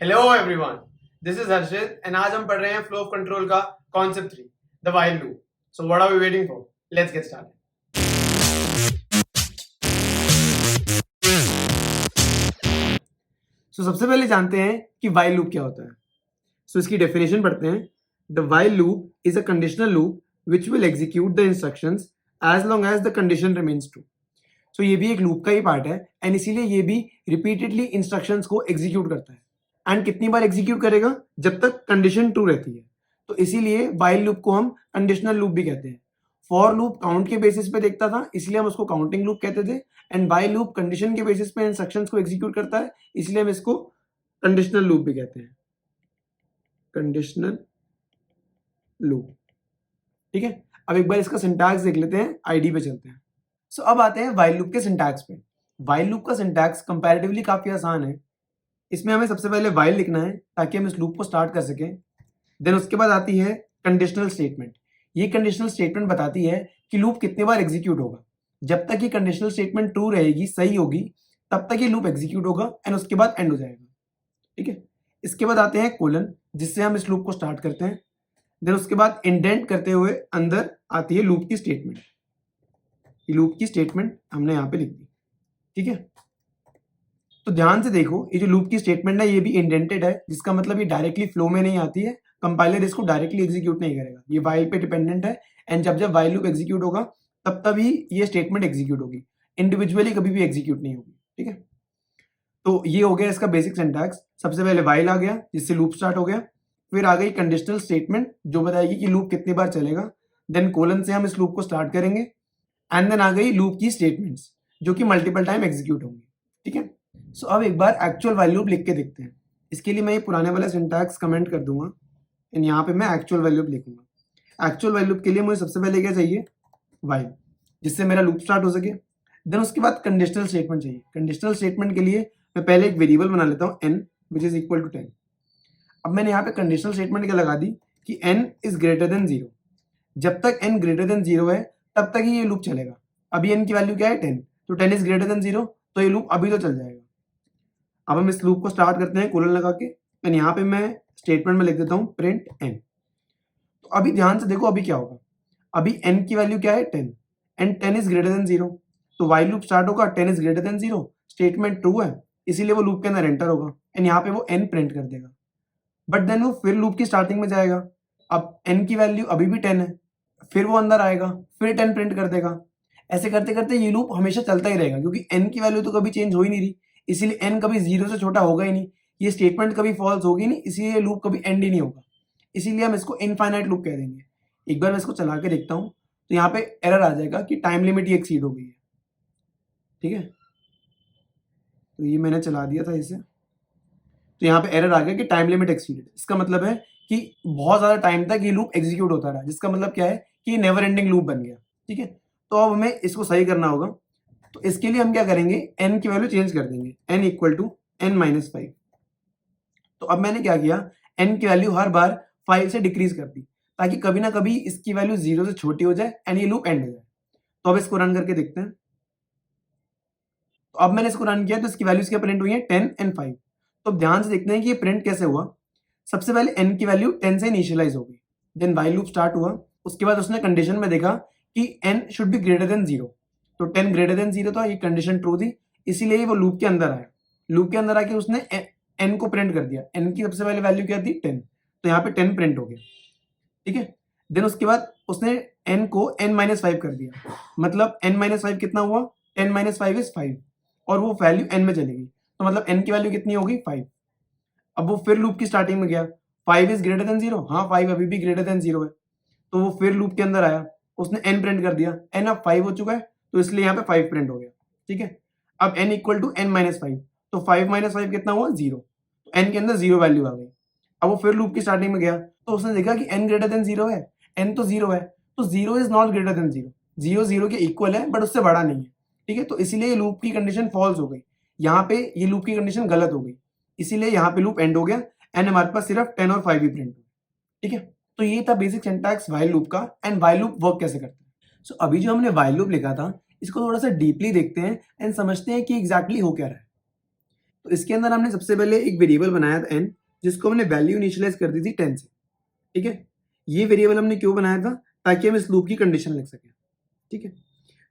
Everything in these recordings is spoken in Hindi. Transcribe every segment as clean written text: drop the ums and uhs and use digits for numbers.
Hello everyone, this is Harshit and आज हम पढ़ रहे हैं फ्लो ऑफ कंट्रोल का concept 3, the while loop. So what are we waiting for? Let's get started. So सबसे पहले जानते हैं कि व्हाइल लूप क्या होता है। सो इसकी डेफिनेशन पढ़ते हैं। The while loop is a conditional loop which will execute the instructions as long as the condition remains true. So ये भी एक लूप का ही पार्ट है एंड इसीलिए ये भी रिपीटेडली इंस्ट्रक्शंस को एग्जीक्यूट करता है। एंड कितनी बार एग्जीक्यूट करेगा? जब तक कंडीशन ट्रू रहती है। तो इसीलिए व्हाइल लूप को हम कंडीशनल लूप भी कहते हैं। फॉर लूप काउंट के बेसिस पे देखता था, इसलिए हम उसको काउंटिंग लूप कहते थे। एंड व्हाइल लूप कंडीशन के बेसिस पे इंस्ट्रक्शंस को एग्जीक्यूट करता है, इसलिए हम इसको कंडीशनल लूप भी कहते हैं। कंडीशनल लूप, ठीक है। अब एक बार इसका सिंटैक्स देख लेते हैं, आईडी पे चलते हैं। सो अब आते हैं व्हाइल लूप के सिंटैक्स पे। व्हाइल लूप का सिंटैक्स कंपैरेटिवली काफी आसान है। इसमें हमें सबसे पहले व्हाइल लिखना है ताकि हम इस लूप को स्टार्ट कर सकें। देन उसके बाद आती है कंडीशनल स्टेटमेंट। ये कंडीशनल स्टेटमेंट बताती है कि लूप कितने बार एग्जीक्यूट होगा। जब तक ये कंडीशनल स्टेटमेंट ट्रू रहेगी, सही होगी, तब तक ये लूप एग्जीक्यूट होगा एंड उसके बाद एंड हो जाएगा, ठीक है। इसके बाद आते हैं कोलन, जिससे हम इस लूप को स्टार्ट करते हैं। देन उसके बाद इंडेंट करते हुए अंदर आती है लूप की स्टेटमेंट। ये लूप की स्टेटमेंट हमने यहाँ पे लिख दी, ठीक है। तो ध्यान से देखो, ये जो लूप की स्टेटमेंट है ये भी इंडेंटेड है, जिसका मतलब ये डायरेक्टली फ्लो में नहीं आती है। कंपाइलर इसको डायरेक्टली एग्जीक्यूट नहीं करेगा, ये व्हाइल पे डिपेंडेंट है। एंड जब जब व्हाइल लूप एग्जीक्यूट होगा तब तब ही ये स्टेटमेंट एग्जीक्यूट होगी, इंडिविजुअली कभी भी एग्जीक्यूट नहीं होगी, ठीक है। तो ये हो गया इसका बेसिक सिंटैक्स। सबसे पहले व्हाइल आ गया, जिससे लूप स्टार्ट हो गया। फिर आ गई कंडीशनल स्टेटमेंट, जो बताएगी कि लूप कितनी बार चलेगा। देन कोलन से हम इस लूप को स्टार्ट करेंगे। एंड देन आ गई लूप की स्टेटमेंट्स, जो कि मल्टीपल टाइम एग्जीक्यूट होंगी, ठीक है। सो अब एक बार एक्चुअल व्हाइल लूप लिख के देखते हैं। इसके लिए मैं ये पुराने वाला सिंटैक्स कमेंट कर दूंगा एंड यहाँ पे मैं एक्चुअल व्हाइल लूप लिखूंगा। एक्चुअल व्हाइल लूप के लिए मुझे सबसे पहले क्या चाहिए? व्हाइल, जिससे मेरा लूप स्टार्ट हो सके। देन उसके बाद कंडीशनल स्टेटमेंट चाहिए। कंडीशनल स्टेटमेंट के लिए मैं पहले एक वेरिएबल बना लेता हूँ n, which is equal to 10। अब मैंने यहाँ पे कंडीशनल स्टेटमेंट क्या लगा दी कि n इज ग्रेटर देन 0। जब तक n ग्रेटर देन 0 है तब तक ही ये लूप चलेगा। अभी n की वैल्यू क्या है? 10, तो 10 इज ग्रेटर देन 0, तो ये लूप अभी तो चल जाएगा। अब हम इस लूप को स्टार्ट करते हैं कोलन लगा के। एंड यहाँ पे मैं स्टेटमेंट में लिख देता हूँ प्रिंट n। तो अभी ध्यान से देखो, अभी क्या होगा? अभी n की वैल्यू क्या है? 10 एंड 10 इज ग्रेटर देन 0, तो व्हाइल लूप स्टार्ट होगा, 10 is greater than 0, statement true है, इसीलिए वो लूप के अंदर एंटर होगा एंड यहाँ पे वो n प्रिंट कर देगा। बट देन वो फिर लूप की स्टार्टिंग में जाएगा। अब n की वैल्यू अभी भी 10 है, फिर वो अंदर आएगा, फिर 10 प्रिंट कर देगा। ऐसे करते करते ये लूप हमेशा चलता ही रहेगा, क्योंकि n की वैल्यू तो कभी चेंज हो ही नहीं रही, इसीलिए n कभी 0 से छोटा होगा ही नहीं। ये स्टेटमेंट कभी फॉल्स होगी नहीं, इसीलिए लूप कभी एंड ही नहीं होगा। इसीलिए हम इसको इनफाइनाइट लूप कह देंगे। एक बार मैं इसको चला के देखता हूँ, तो यहाँ पे एरर आ जाएगा कि टाइम लिमिट ही एक्सीड हो गई है, ठीक है। तो ये मैंने चला दिया था इसे, तो यहाँ पे एरर आ गया कि टाइम लिमिट एक्सीडेड। इसका मतलब है कि बहुत ज्यादा टाइम तक ये लूप एग्जीक्यूट होता रहा, जिसका मतलब क्या है कि ये नेवर एंडिंग लूप बन गया, ठीक है। तो अब हमें इसको सही करना होगा। तो इसके लिए हम क्या करेंगे? n की वैल्यू चेंज कर देंगे, n इक्वल टू n-5। तो अब मैंने क्या किया, n की वैल्यू हर बार 5 से डिक्रीज कर दी, ताकि कभी ना कभी इसकी वैल्यू 0 से छोटी हो जाए एंड ये लूप एंड हो जाए। तो अब इसको रन करके देखते हैं। तो अब मैंने इसको रन किया, तो इसकी वैल्यूज क्या प्रिंट हुई है? 10 एंड 5। तो अब ध्यान से देखते हैं कि ये प्रिंट कैसे हुआ। सबसे पहले n की वैल्यू 10 से इनिशियलाइज हो गई, देन व्हाइल लूप स्टार्ट हुआ। उसके बाद उसने कंडीशन में देखा कि n should be greater than 0, तो 10 ग्रेटर देन 0 था, ये कंडीशन ट्रू थी, इसीलिए वो लूप के अंदर आया। लूप के अंदर आके उसने n को प्रिंट कर दिया। n की सबसे पहले वैल्यू क्या थी? 10, तो यहाँ पे 10 प्रिंट हो गया, ठीक है। देन उसके बाद उसने n को n-5 कर दिया, मतलब n-5 कितना हुआ? 10-5 इज 5, और वो वैल्यू n में चलेगी, तो मतलब n की वैल्यू कितनी होगी? 5। अब वो फिर लूप की स्टार्टिंग में गया, 5 इज ग्रेटर देन 0, हाँ 5 अभी भी ग्रेटर देन 0 है, तो वो फिर लूप के अंदर आया, उसने n प्रिंट कर दिया। n अब 5 हो चुका है, तो इसलिए यहाँ पे 5 प्रिंट हो गया, ठीक है। अब n इक्वल टू n-5, तो 5-5 कितना हुआ? 0, तो n के अंदर 0 वैल्यू आ गई। अब वो फिर लूप की स्टार्टिंग में गया, तो उसने देखा कि n ग्रेटर देन 0 है, n तो 0 है, तो 0 इज नॉट ग्रेटर देन 0, 0 0 के इक्वल है बट उससे बड़ा नहीं है, ठीक है। तो इसीलिए लूप की कंडीशन फॉल्स हो गई, यहाँ पे ये लूप की कंडीशन गलत हो गई, इसीलिए यहाँ पे लूप एंड हो गया एंड हमारे पास सिर्फ 10 और 5 ही प्रिंट हुए, ठीक है। तो ये था बेसिक सिंटैक्स व्हाइल लूप का एंड व्हाइल लूप वर्क कैसे करता है। सो अभी जो हमने व्हाइल लूप लिखा था, इसको थोड़ा सा डीपली देखते हैं एंड समझते हैं कि एग्जैक्टली हो क्या रहा है। तो इसके अंदर हमने सबसे पहले एक वेरिएबल बनाया था n, जिसको हमने वैल्यू इनिशियलाइज कर दी थी 10 से। ठीक है, ये वेरिएबल हमने क्यों बनाया था? ताकि हम इस लूप की कंडीशन लिख सकें। ठीक है,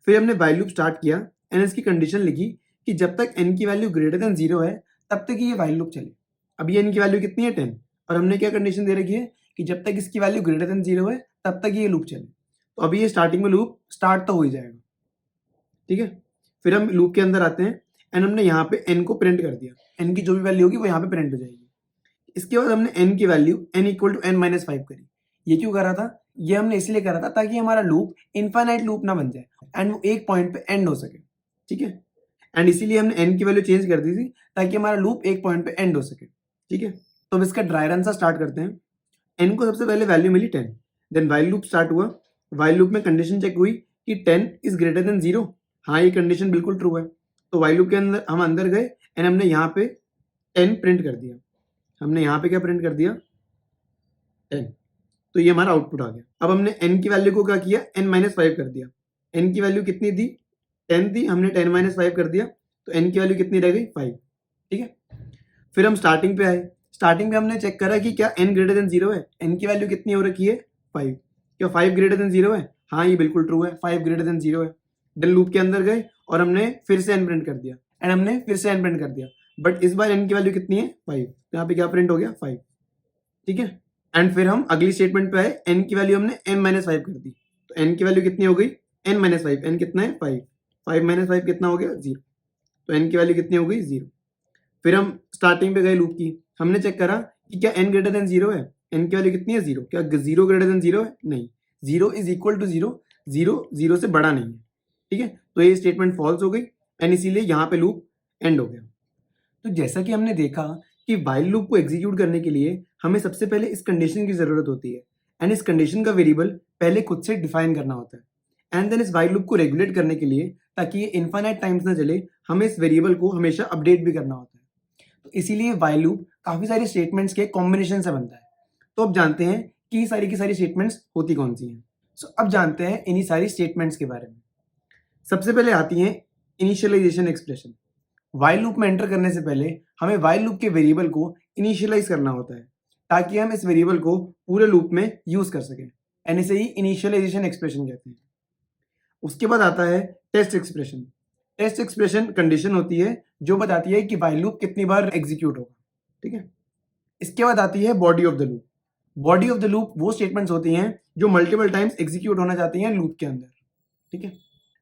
फिर हमने वाइल लूप स्टार्ट किया एंड इसकी कंडीशन लिखी कि जब तक n की वैल्यू ग्रेटर देन 0 है तब तक ये वाइल लूप चले। अब ये n की वैल्यू कितनी है? 10, और हमने क्या कंडीशन दे रखी है कि जब तक इसकी वैल्यू ग्रेटर देन 0 है तब तक ये लूप चले। तो अभी ये स्टार्टिंग में लूप स्टार्ट तो हो ही जाएगा। ठीक है, फिर हम लूप के अंदर आते हैं एंड हमने यहाँ पे n को प्रिंट कर दिया। n की जो भी वैल्यू होगी वो यहाँ पे प्रिंट हो जाएगी। इसके बाद हमने n की value n equal to n-5 करी। ये क्यों करा था? ये हमने इसलिए करा था ताकि हमारा लूप इनफाइनाइट लूप ना बन जाए एंड वो एक पॉइंट पे एंड हो सके। ठीक है, एंड इसीलिए हमने n की वैल्यू चेंज कर दी थी ताकि हमारा लूप एक पॉइंट पे एंड हो सके। ठीक है, तो अब इसका ड्राई रन सा स्टार्ट करते हैं। n को सबसे पहले वैल्यू मिली 10, देन वाइल लूप स्टार्ट हुआ। वाइल लूप में कंडीशन चेक हुई कि 10 इज ग्रेटर देन 0। हाँ, ये कंडीशन बिल्कुल ट्रू है। तो वाइल लूप के अंदर हम अंदर गए एंड हमने यहाँ पे 10 प्रिंट कर दिया। हमने यहाँ पे क्या प्रिंट कर दिया? 10। तो ये हमारा आउटपुट आ गया। अब हमने n की वैल्यू को क्या किया? n-5 कर दिया। n की वैल्यू कितनी थी? 10 थी, हमने 10-5 कर दिया, तो n की वैल्यू कितनी रह गई? 5। ठीक है, फिर हम स्टार्टिंग पे आए। स्टार्टिंग पे हमने चेक करा कि क्या n ग्रेटर देन 0 है। n की वैल्यू कितनी हो रखी है? 5। क्या 5 ग्रेटर देन 0 है? हाँ, ये बिल्कुल ट्रू है, 5 ग्रेटर देन 0 है। देन लूप के अंदर गए और हमने फिर से n प्रिंट कर दिया एंड हमने फिर से n प्रिंट कर दिया, बट इस बार n की वैल्यू कितनी है? 5। यहाँ पे क्या प्रिंट हो गया? 5। ठीक है, एंड फिर हम अगली स्टेटमेंट पे आए। n की वैल्यू हमने n-5 कर दी, तो n की वैल्यू कितनी हो गई? n-5। n कितना है? 5। 5-5 कितना हो गया? 0। तो n की वैल्यू कितनी हो गई? 0। फिर हम स्टार्टिंग पे गए लूप की, हमने चेक करा कि क्या n ग्रेटर देन 0 है। n की वैल्यू कितनी है? 0। क्या 0 ग्रेटर देन 0 है? नहीं, 0 इज इक्वल टू 0, 0 से बड़ा नहीं है। ठीक है, तो ये स्टेटमेंट फॉल्स हो गई एंड इसीलिए यहाँ पे लूप एंड हो गया। तो जैसा कि हमने देखा कि वाइल लूप को एग्जीक्यूट करने के लिए हमें सबसे पहले इस कंडीशन की जरूरत होती है एंड इस कंडीशन का वेरिएबल पहले खुद से डिफाइन करना होता है एंड देन इस वाइल लूप को रेगुलेट करने के लिए, ताकि ये इनफाइनाइट टाइम्स ना चले, हमें इस वेरिएबल को हमेशा अपडेट भी करना होता है। तो इसीलिए वाइल लूप काफी सारी स्टेटमेंट्स के कॉम्बिनेशन से बनता है। तो अब जानते हैं कि ये सारी की सारी स्टेटमेंट्स होती कौन सी हैं। सो अब जानते हैं इन्हीं सारी स्टेटमेंट्स के बारे में। सबसे पहले आती है इनिशियलाइजेशन एक्सप्रेशन। वाइल लूप में एंटर करने से पहले हमें वाइल लूप के वेरिएबल को इनिशियलाइज करना होता है ताकि हम इस वेरिएबल को पूरे लूप में यूज कर सकें एंड इसे ही इनिशियलाइजेशन एक्सप्रेशन कहते हैं। उसके बाद आता है test expression. Test expression condition होती है जो बताती है कि वाइल लूप कितनी बार एग्जीक्यूट होगा। ठीक है, इसके बाद आती है body of the loop. Body of the loop वो स्टेटमेंट्स होती हैं जो मल्टीपल टाइम्स एग्जीक्यूट होना चाहती हैं लूप के अंदर। ठीक है,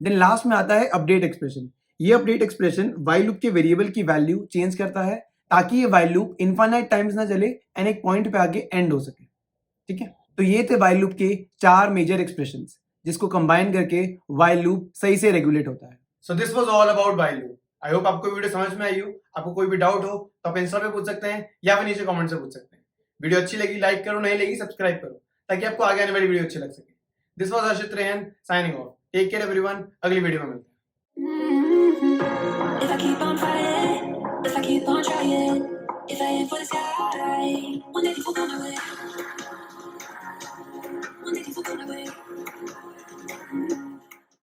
देन लास्ट में आता है अपडेट एक्सप्रेशन। ये अपडेट एक्सप्रेशन वाइल लूप के वेरिएबल की वैल्यू चेंज करता है ताकि ये वाइल लूप इनफाइनाइट टाइम्स ना चले एंड एक पॉइंट पे आके एंड हो सके। ठीक है, तो ये थे वाइल लूप के 4 मेजर एक्सप्रेशंस जिसको कंबाइन करके वाइल लूप सही से रेगुलेट होता है। So this was all about while loop. I hope आपको वीडियो समझ में आई हो। आपको कोई भी डाउट हो तो आप इंस्टा पे पूछ सकते हैं या फिर नीचे कमेंट से पूछ सकते हैं। वीडियो अच्छी लगी लाइक करो, नहीं लगी सब्सक्राइब करो ताकि आपको आगे आने वाली वीडियो अच्छी लग सके। This was Harshit Rehan signing off. Take care everyone, अगली वीडियो में मिलते हैं। If I keep on fighting, if I keep on trying, if I aim for the sky, one day people gonna win.